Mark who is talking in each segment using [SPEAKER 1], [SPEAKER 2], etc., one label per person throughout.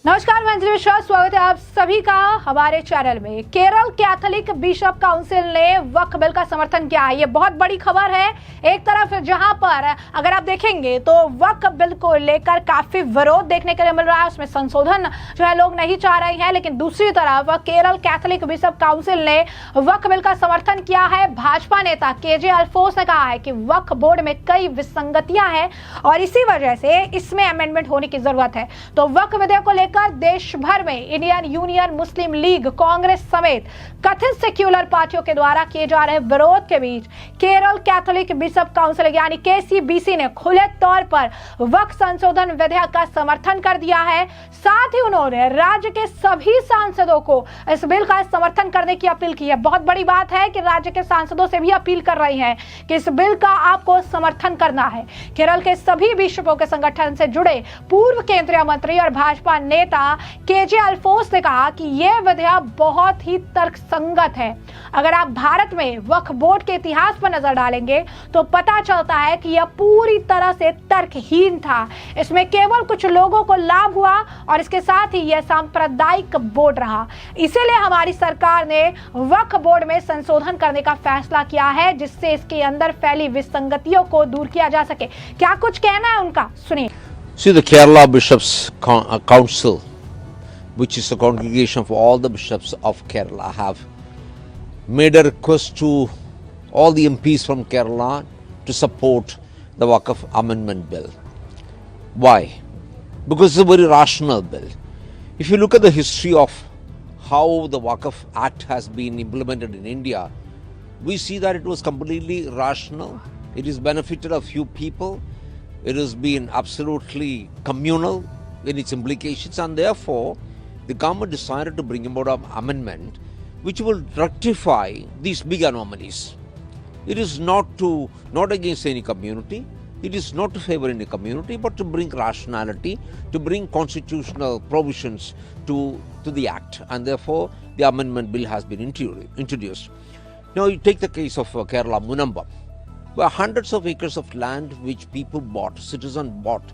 [SPEAKER 1] नमस्कार, मैं अंजलि मिश्रा, स्वागत है आप सभी का हमारे चैनल में। केरल कैथोलिक बिशप काउंसिल ने वक्फ बिल का समर्थन किया है। ये बहुत बड़ी खबर है। एक तरफ जहां पर अगर आप देखेंगे तो वक्फ बिल को लेकर काफी विरोध देखने के लिए मिल रहा है, उसमें संशोधन जो है लोग नहीं चाह रहे हैं, लेकिन दूसरी तरफ केरल कैथोलिक बिशप काउंसिल ने वक्फ बिल का समर्थन किया है। भाजपा नेता केजे अल्फोंस ने कहा है कि वक्फ बोर्ड में कई विसंगतियां हैं और इसी वजह से इसमें अमेंडमेंट होने की जरूरत है। तो वक्फ विधेयक को लेकर देश भर में इंडियन यूनियन मुस्लिम लीग, कांग्रेस समेत कथित सेक्युलर पार्टियों के द्वारा किए जा रहे विरोध के बीच केरल कैथोलिक बिशप काउंसिल यानी केसीबीसी ने खुले तौर पर वक्फ संशोधन विधेयक का समर्थन कर दिया है। साथ ही उन्होंने राज्य के सभी सांसदों को इस बिल का समर्थन करने की अपील की है। बहुत बड़ी बात है कि राज्य के सांसदों से भी अपील कर रही हैं कि इस बिल का आपको समर्थन करना है। केरल के सभी बिशपों के संगठन से जुड़े पूर्व केंद्रीय मंत्री और भाजपा नेता केजे अल्फोंस ने कहा कि यह विधेयक बहुत ही तर्कसंगत है। अगर आप भारत में वक्फ बोर्ड के इतिहास पर नजर डालेंगे तो पता चलता है कि यह पूरी तरह से तर्कहीन था। इसमें केवल कुछ लोगों को लाभ हुआ और इसके साथ ही यह सांप्रदायिक बोर्ड रहा। इसीलिए हमारी सरकार ने वक्फ बोर्ड में संशोधन करने का फैसला किया है, जिससे इसके अंदर फैली विसंगतियों को दूर किया जा सके। क्या कुछ कहना है उनका, सुनिए।
[SPEAKER 2] See, the Kerala Bishops Council, which is a congregation of all the bishops of Kerala, have made a request to all the MPs from Kerala to support the Waqf Amendment Bill. Why? Because it's a very rational bill. If you look at the history of how the Waqf Act has been implemented in India, we see that it was completely rational. It has benefited a few people. It has been absolutely communal in its implications, and therefore the government decided to bring about an amendment which will rectify these big anomalies. It is not against any community. It is not to favor any community, but to bring rationality, to bring constitutional provisions to the act, and therefore the amendment bill has been introduced. Now you take the case of Kerala Munamba, where hundreds of acres of land which people bought, citizens bought,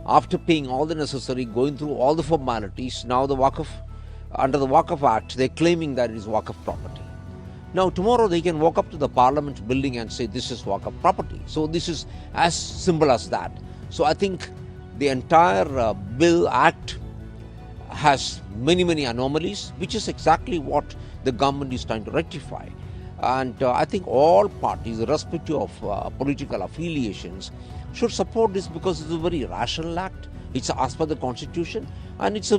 [SPEAKER 2] after paying all the necessary, going through all the formalities, now under the Waqf Act, they're claiming that it is Waqf property. Now tomorrow they can walk up to the Parliament building and say this is Waqf property. So this is as simple as that. So I think the entire bill act has many anomalies, which is exactly what the government is trying to rectify. And I think all parties, irrespective of political affiliations, should support this because it's a very rational act. It's as per the constitution and it is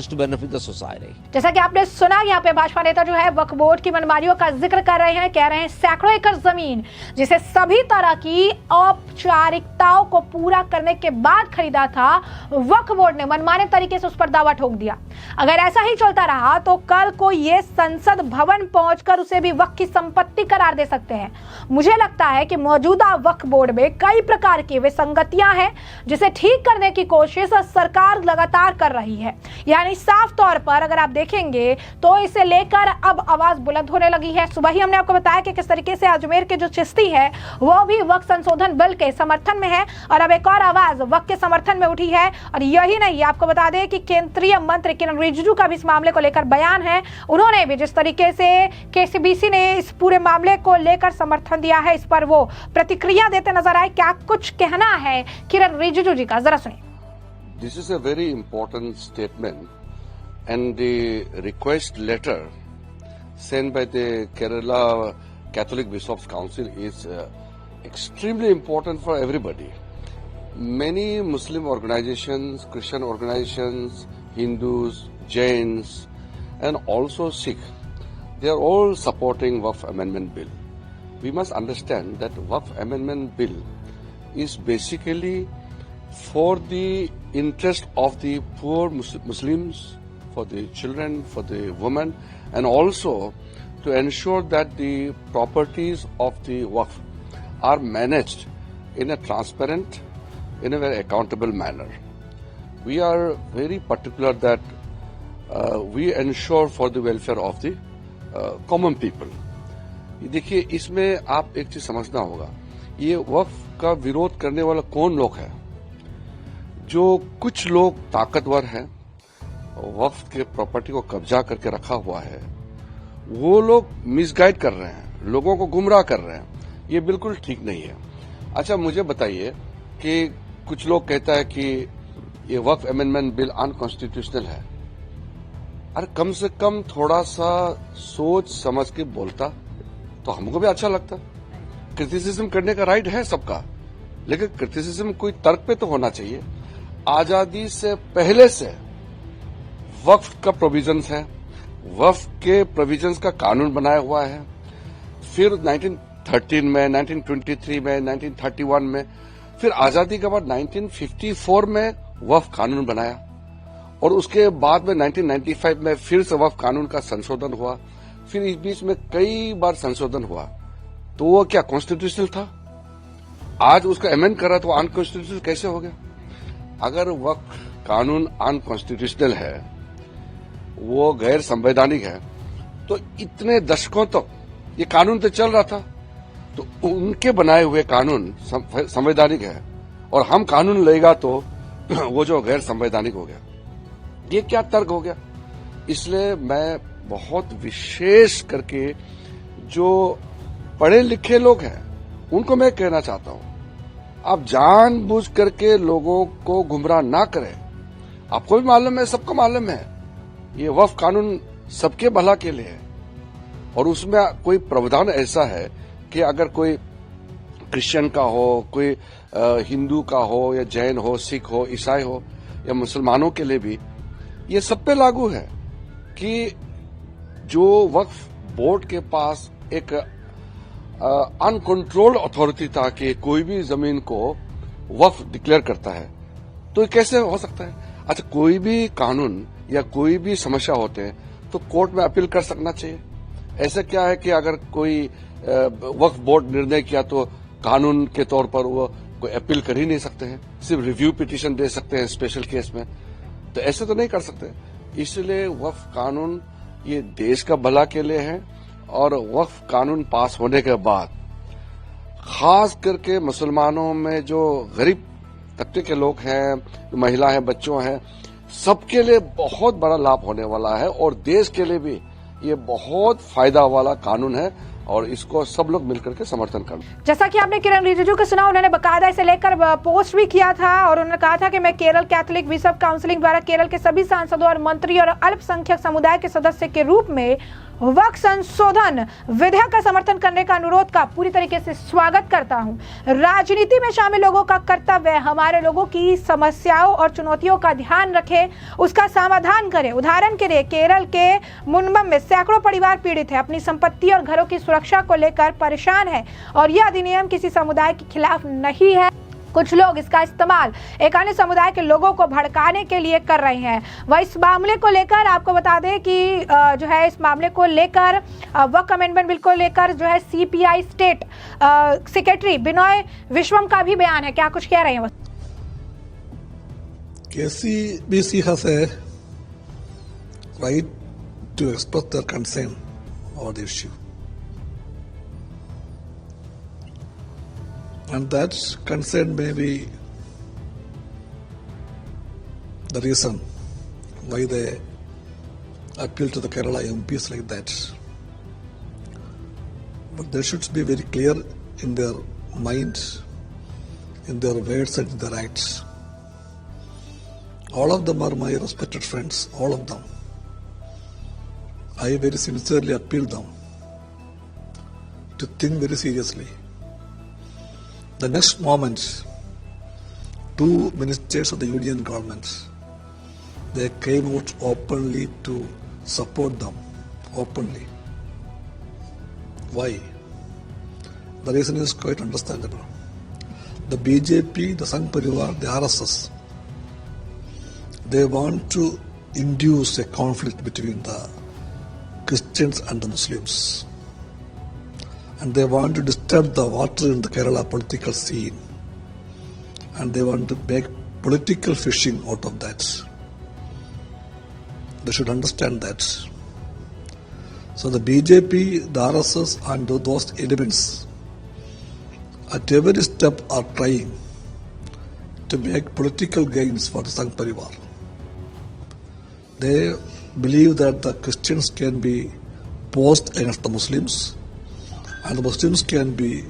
[SPEAKER 2] to benefit the society.
[SPEAKER 1] जैसा कि आपने सुना, यहाँ पे भाजपा नेता जो है वक्फ board की मनमानियों का जिक्र कर रहे हैं। कह रहे हैं सैकड़ों एकड़ जमीन जिसे सभी तरह की औपचारिकताओं को पूरा करने के बाद खरीदा था, वक्फ बोर्ड ने मनमाने तरीके से उस पर दावा ठोक दिया। अगर ऐसा ही चलता रहा तो कल को ये संसद भवन पहुंचकर उसे भी वक्फ की संपत्ति करार दे सकते हैं। मुझे लगता है कि मौजूदा वक्फ बोर्ड में कई प्रकार की विसंगतियां हैं, जिसे ठीक करने की कोशिश सरकार लगातार कर रही है। यानी साफ तौर पर अगर आप देखेंगे तो इसे लेकर अब आवाज बुलंद होने लगी है। सुबह ही हमने आपको बताया कि किस तरीके से अजमेर के जो चिश्ती है वो भी वक्फ संशोधन बिल के समर्थन में है और अब एक और आवाज वक्फ के समर्थन में उठी है। और यही नहीं, आपको बता दें कि केंद्रीय मंत्री किरण रिजिजू का भी इस मामले को लेकर बयान है। उन्होंने भी जिस तरीके से केसीबीसी ने इस पूरे मामले को लेकर समर्थन दिया है, इस पर वो प्रतिक्रिया देते नजर आए। क्या कुछ कहना है किरण रिजिजू जी का, जरा सुनिए।
[SPEAKER 3] This is a very important statement and the request letter sent by the Kerala Catholic Bishops Council is extremely important for everybody. Many Muslim organizations, Christian organizations, Hindus, Jains and also Sikh, they are all supporting Waqf Amendment Bill. We must understand that Waqf Amendment Bill is basically for the interest of the poor Muslims, for the children, for the women, and also to ensure that the properties of the Waqf are managed in a transparent, in a very accountable manner. We are very particular that we ensure for the welfare of the common people. देखिए, इसमें आप एक चीज समझना होगा, ये वक्फ का विरोध करने वाला कौन लोग है? जो कुछ लोग ताकतवर हैं, वक्फ के प्रॉपर्टी को कब्जा करके रखा हुआ है, वो लोग मिसगाइड कर रहे हैं, लोगों को गुमराह कर रहे हैं। ये बिल्कुल ठीक नहीं है। अच्छा, मुझे बताइए कि कुछ लोग कहता है कि ये वक्फ अमेंडमेंट बिल अनकॉन्स्टिट्यूशनल है। अरे कम से कम थोड़ा सा सोच समझ के बोलता तो हमको भी अच्छा लगता। क्रिटिसिज्म करने का राइट है सबका, लेकिन क्रिटिसिज्म कोई तर्क पे तो होना चाहिए। आजादी से पहले से वक्फ का प्रोविजंस है, वक्फ के प्रोविजंस का कानून बनाया हुआ है। फिर 1913 में, 1923 में, 1931 में, फिर आजादी के बाद 1954 में वक्फ कानून बनाया और उसके बाद में 1995 में फिर से वक्फ कानून का संशोधन हुआ। फिर इस बीच में कई बार संशोधन हुआ, तो वो क्या कॉन्स्टिट्यूशनल था? आज उसका अमेंड कर रहा तो अनकॉन्स्टिट्यूशनल कैसे हो गया? अगर वक्फ कानून अनकॉन्स्टिट्यूशनल है, वो गैर संवैधानिक है, तो इतने दशकों तक ये कानून तो चल रहा था, तो उनके बनाए हुए कानून संवैधानिक है और हम कानून लेगा तो वो जो गैर संवैधानिक हो गया। ये क्या तर्क हो गया? इसलिए मैं बहुत विशेष करके जो पढ़े लिखे लोग हैं उनको मैं कहना चाहता हूं, आप जानबूझ करके लोगों को गुमराह ना करें। आपको भी मालूम है, सबको मालूम है, ये वक्फ कानून सबके भला के लिए है और उसमें कोई प्रावधान ऐसा है कि अगर कोई क्रिश्चियन का हो, कोई हिंदू का हो या जैन हो, सिख हो, ईसाई हो या मुसलमानों के लिए भी ये सब पे लागू है कि जो वक्फ बोर्ड के पास एक अनकंट्रोल्ड अथॉरिटी था कि कोई भी जमीन को वक्फ डिक्लेयर करता है, तो ये कैसे हो सकता है? अच्छा, कोई भी कानून या कोई भी समस्या होते हैं तो कोर्ट में अपील कर सकना चाहिए। ऐसा क्या है कि अगर कोई वक्फ बोर्ड निर्णय किया तो कानून के तौर पर वो कोई अपील कर ही नहीं सकते हैं, सिर्फ रिव्यू पिटीशन दे सकते हैं स्पेशल केस में? तो ऐसे तो नहीं कर सकते। इसलिए वक्फ कानून ये देश का भला के लिए है और वक्फ कानून पास होने के बाद खास करके मुसलमानों में जो गरीब तबके के लोग हैं, महिला हैं, बच्चों हैं, सबके लिए बहुत बड़ा लाभ होने वाला है और देश के लिए भी ये बहुत फायदा वाला कानून है और इसको सब लोग मिलकर के समर्थन कर।
[SPEAKER 1] जैसा कि आपने किरण रिजिजू को सुना, उन्होंने बकायदा इसे लेकर पोस्ट भी किया था और उन्होंने कहा था कि मैं केरल कैथोलिक बिशप काउंसिल द्वारा केरल के सभी सांसदों और मंत्री और अल्पसंख्यक समुदाय के सदस्य के रूप में वक्फ संशोधन विधेयक का समर्थन करने का अनुरोध का पूरी तरीके से स्वागत करता हूं। राजनीति में शामिल लोगों का कर्तव्य है हमारे लोगों की समस्याओं और चुनौतियों का ध्यान रखे, उसका समाधान करे। उदाहरण के लिए केरल के मुंबम में सैकड़ों परिवार पीड़ित है, अपनी संपत्ति और घरों की सुरक्षा को लेकर परेशान है और यह अधिनियम किसी समुदाय के खिलाफ नहीं है। कुछ लोग इसका इस्तेमाल एक अन्य समुदाय के लोगों को भड़काने के लिए कर रहे हैं। वह इस मामले को लेकर आपको बता दें कि जो है इस मामले को लेकर वक्फ अमेंडमेंट बिल को लेकर जो है सीपीआई स्टेट सेक्रेटरी बिनोय विश्वम का भी बयान है। क्या कुछ कह रहे हैं वो?
[SPEAKER 4] KCBC has a right to express their concern over the issue. And that concern may be the reason why they appeal to the Kerala MPs like that. But they should be very clear in their mind, in their words and in their acts. All of them are my respected friends, all of them. I very sincerely appeal them to think very seriously. The next moment, two ministers of the union government, they came out openly to support them, openly. Why? The reason is quite understandable. The BJP, the Sangh Parivar, the RSS, they want to induce a conflict between the Christians and the Muslims. And they want to disturb the water in the Kerala political scene. And they want to make political fishing out of that. They should understand that. So the BJP, the RSS and those elements at every step are trying to make political gains for the Sangh Parivar. They believe that the Christians can be posed against the Muslims and the Muslims can be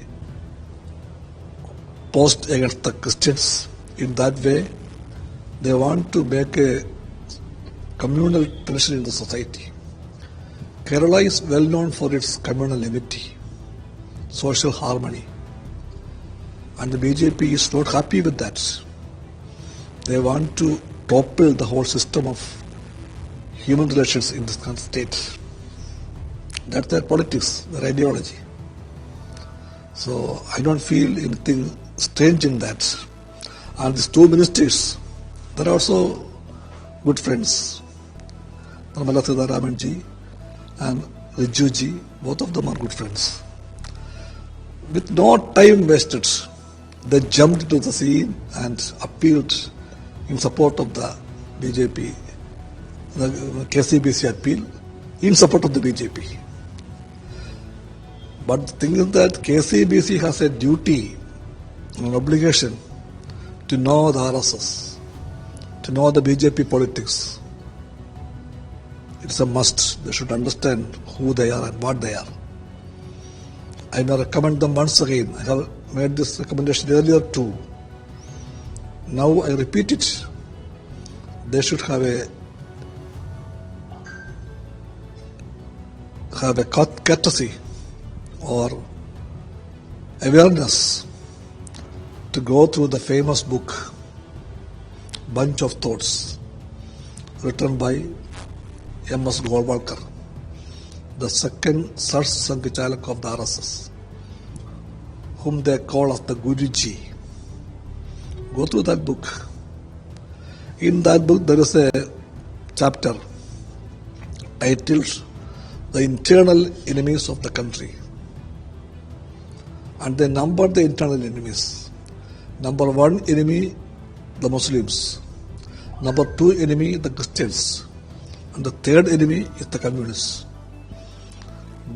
[SPEAKER 4] posed against the Christians. In that way, they want to make a communal tension in the society. Kerala is well known for its communal unity, social harmony, and the BJP is not happy with that. They want to topple the whole system of human relations in this state. That's their politics, their ideology. So I don't feel anything strange in that. And these two ministers, they're also good friends. Nirmala Sitharaman ji and Riju ji, both of them are good friends. With no time wasted, they jumped into the scene and appealed in support of the BJP, the KCBC appeal in support of the BJP. But the thing is that KCBC has a duty, an obligation to know the RSS, to know the BJP politics. It's a must. They should understand who they are and what they are. I may recommend them once again. I have made this recommendation earlier too. Now I repeat it. They should have a courtesy or awareness to go through the famous book Bunch of Thoughts, written by M.S. Golwalkar, the second Sar Sanghchalak of the RSS, whom they call as the Guruji. Go through that book. In that book there is a chapter titled The Internal Enemies of the Country. And they number the internal enemies. Number one enemy, the Muslims. Number two enemy, the Christians. And the third enemy is the communists.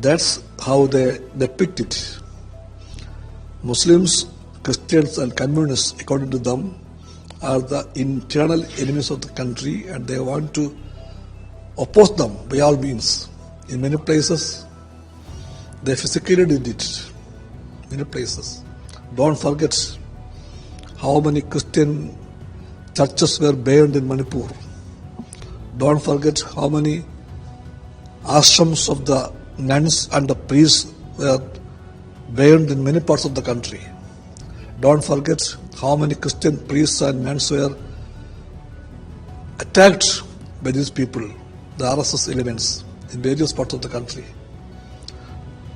[SPEAKER 4] That's how they depict it. Muslims, Christians and communists, according to them, are the internal enemies of the country and they want to oppose them by all means. In many places, they physically did it. Many places. Don't forget how many Christian churches were burned in Manipur. Don't forget how many ashrams of the nuns and the priests were burned in many parts of the country. Don't forget how many Christian priests and nuns were attacked by these people, the RSS elements, in various parts of the country.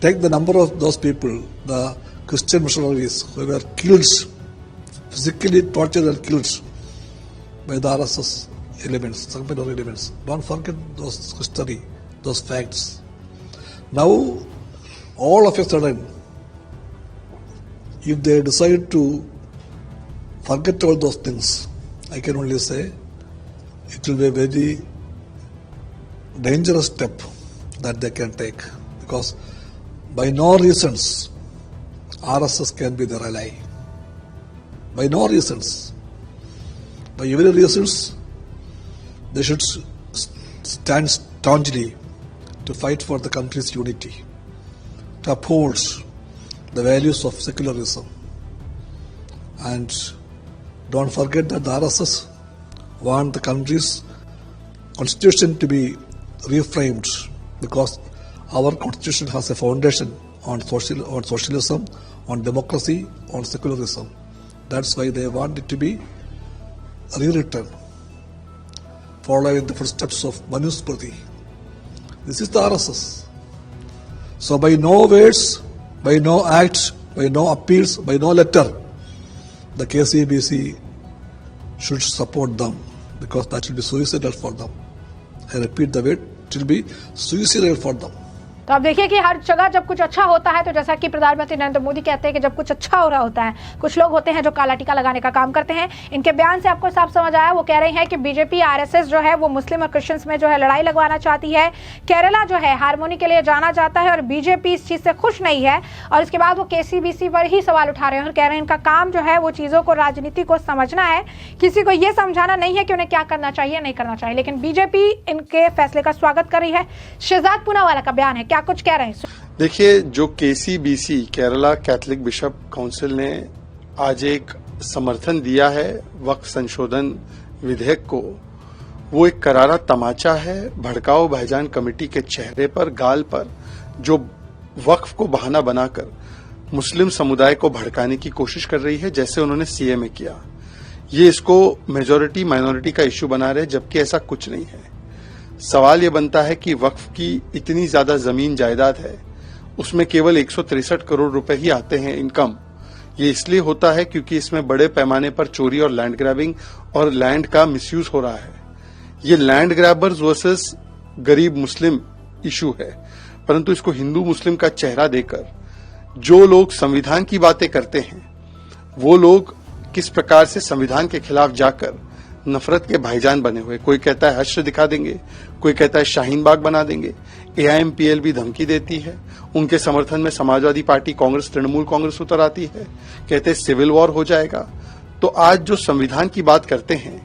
[SPEAKER 4] Take the number of those people, the Christian missionaries who were killed, physically tortured and killed by the RSS elements, Sangpinor elements. Don't forget those history, those facts. Now, all of a sudden, if they decide to forget all those things, I can only say it will be a very dangerous step that they can take, because by no reasons RSS can be their ally. By no reasons. By every reasons, they should stand staunchly to fight for the country's unity, to uphold the values of secularism. And don't forget that the RSS want the country's constitution to be reframed, because our constitution has a foundation on socialism, on democracy, on secularism. That's why they want it to be rewritten, following the footsteps of Manusmriti. This is the RSS. So by no words, by no act, by no appeals, by no letter, the KCBC should support them, because that will be suicidal for them. I repeat the word, it will be suicidal for them.
[SPEAKER 1] तो आप देखिए कि हर जगह जब कुछ अच्छा होता है, तो जैसा कि प्रधानमंत्री नरेंद्र मोदी कहते हैं कि जब कुछ अच्छा हो रहा होता है, कुछ लोग होते हैं जो काला टीका लगाने का काम करते हैं। इनके बयान से आपको साफ समझ आया, वो कह रहे हैं कि बीजेपी आरएसएस जो है वो मुस्लिम और क्रिश्चियंस में जो है लड़ाई लगवाना चाहती है। केरला जो है हारमोनी के लिए जाना जाता है और बीजेपी इस चीज से खुश नहीं है। और इसके बाद वो केसीबीसी पर ही सवाल उठा रहे हैं और कह रहे हैं इनका काम जो है वो चीजों को, राजनीति को समझना है, किसी को ये समझाना नहीं है कि उन्हें क्या करना चाहिए नहीं करना चाहिए। लेकिन बीजेपी इनके फैसले का स्वागत कर रही है। शहजाद पूनावाला का बयान है, क्या कुछ कह रहे हैं?
[SPEAKER 5] देखिए, जो KCBC Kerala Catholic bishop council ने आज एक समर्थन दिया है वक्फ संशोधन विधेयक को, वो एक करारा तमाचा है भड़काऊ भाईजान कमेटी के चेहरे पर, गाल पर, जो वक्फ को बहाना बनाकर मुस्लिम समुदाय को भड़काने की कोशिश कर रही है, जैसे उन्होंने सीए में किया। ये इसको मेजॉरिटी माइनॉरिटी का इश्यू बना रहे, जबकि ऐसा कुछ नहीं है। सवाल ये बनता है कि वक्फ की इतनी ज्यादा जमीन जायदाद है, उसमें केवल 163 करोड़ रुपए ही आते हैं इनकम। ये इसलिए होता है क्योंकि इसमें बड़े पैमाने पर चोरी और लैंड ग्रैबिंग और लैंड का मिसयूज हो रहा है। ये लैंड ग्रैबर्स वर्सेस गरीब मुस्लिम इशू है, परंतु इसको हिंदू मुस्लिम का चेहरा देकर जो लोग संविधान की बातें करते हैं, वो लोग किस प्रकार से संविधान के खिलाफ जाकर नफरत के भाईजान बने हुए। कोई कहता है हश्र दिखा देंगे, कोई कहता है शाहीन बाग बना देंगे। एआईएमपीएल भी धमकी देती है, उनके समर्थन में समाजवादी पार्टी, कांग्रेस, तृणमूल कांग्रेस उतर आती है, कहते हैं सिविल वॉर हो जाएगा। तो आज जो संविधान की बात करते हैं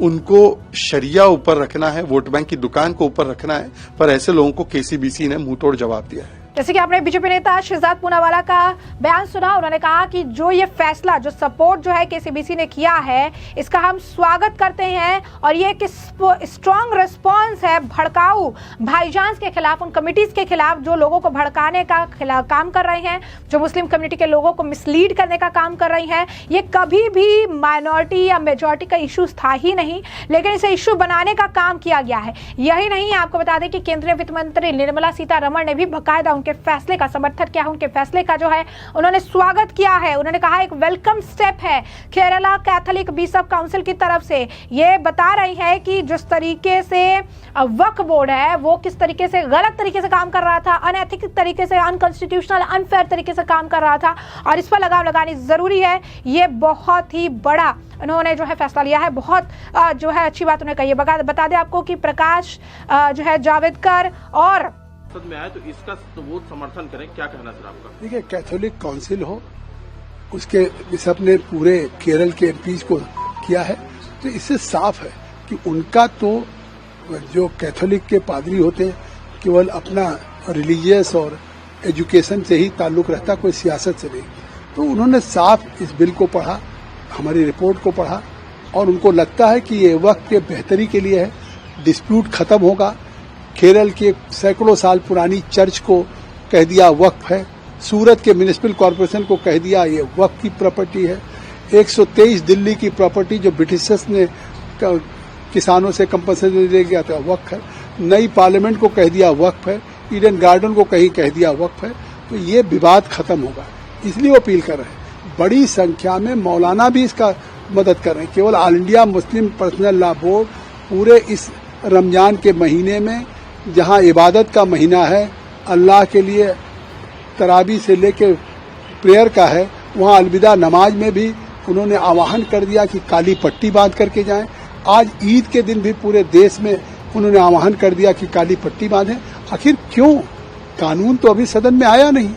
[SPEAKER 5] उनको शरिया ऊपर रखना है, वोट बैंक की दुकान को ऊपर रखना है, पर ऐसे लोगों को केसीबीसी ने मुंहतोड़ जवाब दिया है।
[SPEAKER 1] जैसे कि आपने बीजेपी नेता शहजाद पूनावाला का बयान सुना, उन्होंने कहा कि जो ये फैसला, जो सपोर्ट जो है केसीबीसी ने किया है, इसका हम स्वागत करते हैं और ये एक स्ट्रॉन्ग रिस्पॉन्स है भड़काऊ भाईजान के खिलाफ, उन कमिटीज के खिलाफ जो लोगों को भड़काने का काम कर रहे हैं, जो मुस्लिम कम्युनिटी के लोगों को मिसलीड करने का काम कर रही हैं। ये कभी भी माइनॉरिटी या मेजॉरिटी का इशू था ही नहीं, लेकिन इसे इशू बनाने का काम किया गया है। यही नहीं, आपको बता दें कि केंद्रीय वित्त मंत्री निर्मला सीतारमण ने भी बाकायदा के फैसले का समर्थन किया, उनके फैसले का जो है उन्होंने स्वागत किया है। उन्होंने कहा एक वेलकम स्टेप है केरला कैथोलिक बिशप काउंसिल की तरफ से। ये बता रही है कि जिस तरीके से वक्फ बोर्ड है वो किस तरीके से गलत तरीके से काम कर रहा था, अनैतिक तरीके से, अनकॉन्स्टिट्यूशनल, अनफेयर तरीके से काम कर रहा था और इस पर लगाम लगानी जरूरी है। ये बहुत ही बड़ा उन्होंने जो है फैसला लिया है, बहुत जो है अच्छी बात उन्होंने कही है। बता दें आपको कि प्रकाश जो है जावेदकर और
[SPEAKER 6] में आए तो इसका तो वो समर्थन करें, क्या कहना सर आपका?
[SPEAKER 7] देखिए, कैथोलिक काउंसिल हो, उसके बिशप ने पूरे केरल के एमपीज को किया है, तो इससे साफ है कि उनका तो जो कैथोलिक के पादरी होते हैं केवल अपना रिलीजियस और एजुकेशन से ही ताल्लुक रहता, कोई सियासत से नहीं। तो उन्होंने साफ इस बिल को पढ़ा, हमारी रिपोर्ट को पढ़ा और उनको लगता है कि ये वक्त के बेहतरी के लिए है, डिस्प्यूट खत्म होगा। केरल के सैकड़ों साल पुरानी चर्च को कह दिया वक्फ है, सूरत के म्युनिसिपल कॉरपोरेशन को कह दिया ये वक्फ की प्रॉपर्टी है। 123 दिल्ली की प्रॉपर्टी जो ब्रिटिशर्स ने किसानों से कंपनसेशन दे गया था वक्फ है। नई पार्लियामेंट को कह दिया वक्फ है, ईडन गार्डन को कहीं कह दिया वक्फ है। तो ये विवाद खत्म होगा, इसलिए वो अपील कर रहे हैं। बड़ी संख्या में मौलाना भी इसका मदद कर रहे हैं। केवल all India Muslim personal law board पूरे इस रमजान के महीने में, जहां इबादत का महीना है, अल्लाह के लिए तरावी से लेकर प्रेयर का है, वहां अलविदा नमाज में भी उन्होंने आह्वान कर दिया कि काली पट्टी बांध करके जाएं। आज ईद के दिन भी पूरे देश में उन्होंने आह्वान कर दिया कि काली पट्टी बांधें। आखिर क्यों? कानून तो अभी सदन में आया नहीं,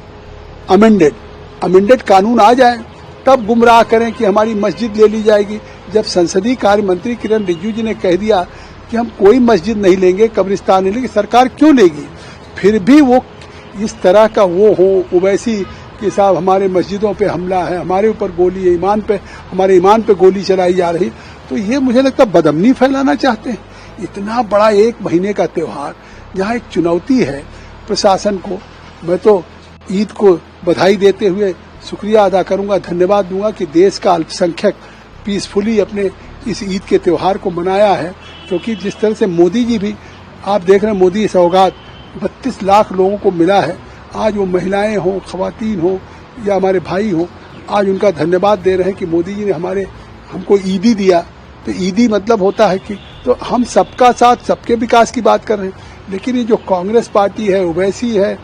[SPEAKER 7] अमेंडेड कानून आ जाए तब गुमराह करें कि हमारी मस्जिद ले ली जाएगी। जब संसदीय कार्य मंत्री किरण रिजिजू जी ने कह दिया कि हम कोई मस्जिद नहीं लेंगे, कब्रिस्तान नहीं लेंगे, सरकार क्यों लेगी? फिर भी वो इस तरह का वो हो ओवैसी कि साहब हमारे मस्जिदों पे हमला है, हमारे ऊपर गोली है, हमारे ईमान पे गोली चलाई जा रही। तो ये मुझे लगता है बदअमनी फैलाना चाहते हैं। इतना बड़ा एक महीने का त्योहार जहाँ एक चुनौती है प्रशासन को, मैं तो ईद को बधाई देते हुए शुक्रिया अदा करूंगा, धन्यवाद दूंगा कि देश का अल्पसंख्यक पीसफुली अपने इस ईद के त्योहार को मनाया है। क्योंकि जिस तरह से मोदी जी भी, आप देख रहे हैं, मोदी सौगात 32 लाख लोगों को मिला है। आज वो महिलाएं हों, खवातीन हों या हमारे भाई हों, आज उनका धन्यवाद दे रहे हैं कि मोदी जी ने हमको ईदी दिया। तो ईदी मतलब होता है कि तो हम सबका साथ, सबके विकास की बात कर रहे हैं। लेकिन ये जो कांग्रेस पार्टी है, ओवैसी है,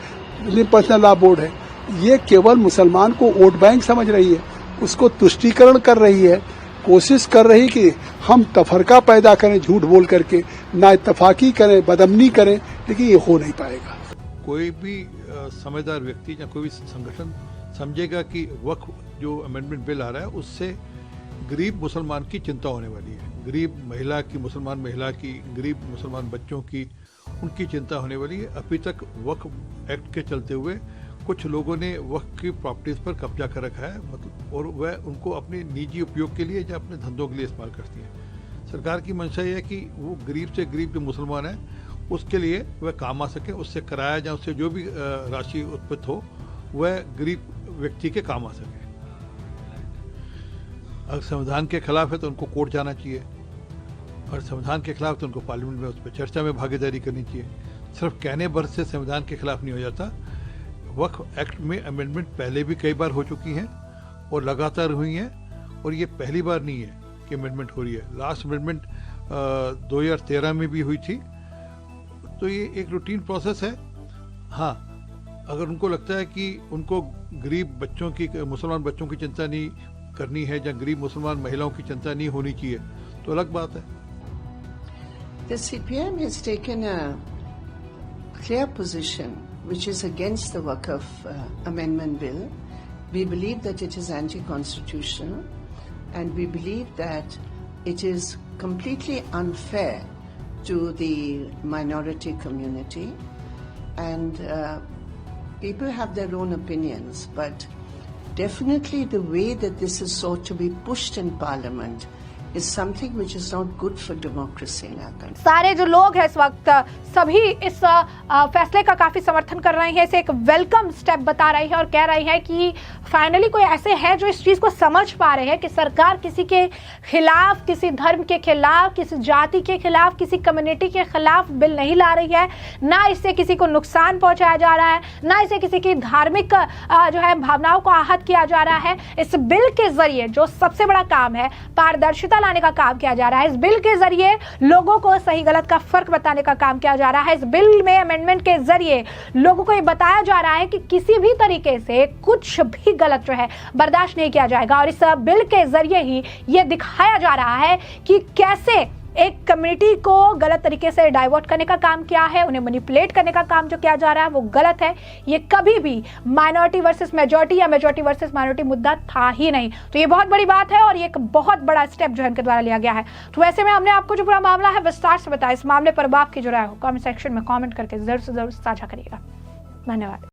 [SPEAKER 7] पर्सनल लॉ बोर्ड है, ये केवल मुसलमान को वोट बैंक समझ रही है, उसको तुष्टीकरण कर रही है, कोशिश कर रही कि हम तफरका पैदा करें झूठ बोल करके, ना इत्तफाकी करें, बदमनी करें, लेकिन ये हो नहीं पाएगा।
[SPEAKER 8] कोई भी समझदार व्यक्ति या कोई भी संगठन समझेगा कि वक्फ जो अमेंडमेंट बिल आ रहा है उससे गरीब मुसलमान की चिंता होने वाली है, गरीब महिला की, मुसलमान महिला की, गरीब मुसलमान बच्चों की, उनकी चिंता होने वाली है। अभी तक वक्फ एक्ट के चलते हुए कुछ लोगों ने वक्फ की प्रॉपर्टीज पर कब्जा कर रखा है, मतलब, और वह उनको अपने निजी उपयोग के लिए या अपने धंधों के लिए इस्तेमाल करती है। सरकार की मंशा ये है कि वो गरीब से गरीब जो मुसलमान है उसके लिए वह काम आ सके, उससे किराया या उससे जो भी राशि उत्पन्न हो वह गरीब व्यक्ति के काम आ सके। अगर संविधान के खिलाफ है तो उनको कोर्ट जाना चाहिए, और संविधान के खिलाफ तो उनको पार्लियामेंट में उस पर चर्चा में भागीदारी करनी चाहिए। सिर्फ कहने भर से संविधान के खिलाफ नहीं हो जाता। वक्फ एक्ट में अमेंडमेंट पहले भी कई बार हो चुकी हैं और लगातार हुई हैं, और ये पहली बार नहीं है कि अमेंडमेंट हो रही है। लास्ट अमेंडमेंट 2013 में भी हुई थी। तो ये एक रूटीन प्रोसेस है। हाँ, अगर उनको लगता है कि उनको गरीब बच्चों की, मुसलमान बच्चों की चिंता नहीं करनी है या गरीब मुसलमान महिलाओं की चिंता नहीं होनी चाहिए तो अलग बात है।
[SPEAKER 9] The CPM has taken a clear position which is against the Waqf Amendment Bill. We believe that it is anti-constitutional, and we believe that it is completely unfair to the minority community, and people have their own opinions, but definitely the way that this is sought to be pushed in Parliament is something which is not good for democracy in our country.
[SPEAKER 1] सारे जो लोग हैं इस वक्त सभी इस फैसले का काफी समर्थन कर रहे हैं, इसे एक वेलकम स्टेप बता रही है और कह रही है कि फाइनली कोई ऐसे है जो इस चीज को समझ पा रहे हैं कि सरकार किसी के खिलाफ, किसी धर्म के खिलाफ, किसी जाति के खिलाफ, किसी कम्युनिटी के खिलाफ बिल नहीं ला रही है। ना इससे किसी को नुकसान पहुंचाया जा रहा है, ना इसे किसी की धार्मिक जो है भावनाओं को आहत किया जा रहा है। इस बिल के जरिए जो सबसे बड़ा काम है, पारदर्शिता लाने का काम किया जा रहा है। इस बिल के जरिए लोगों को सही गलत का फर्क बताने का काम किया जा रहा है। इस बिल में अमेंडमेंट के जरिए लोगों को ये बताया जा रहा है कि किसी भी तरीके से कुछ भी गलत जो है बर्दाश्त नहीं किया जाएगा। और इस बिल के जरिए ही ये दिखाया जा रहा है कि कैसे एक कम्युनिटी को गलत तरीके से डाइवर्ट करने का काम किया है, उन्हें मैनिपुलेट करने का काम जो किया जा रहा है वो गलत है। ये कभी भी माइनॉरिटी वर्सेस मेजॉरिटी या मेजॉरिटी वर्सेस माइनॉरिटी मुद्दा था ही नहीं। तो ये बहुत बड़ी बात है और ये एक बहुत बड़ा स्टेप जो है इनके द्वारा लिया गया है। तो वैसे में हमने आपको जो पूरा मामला है विस्तार से बताया। इस मामले पर आपकी जो राय हो कमेंट सेक्शन में कमेंट करके जरूर से जरूर साझा करिएगा। धन्यवाद।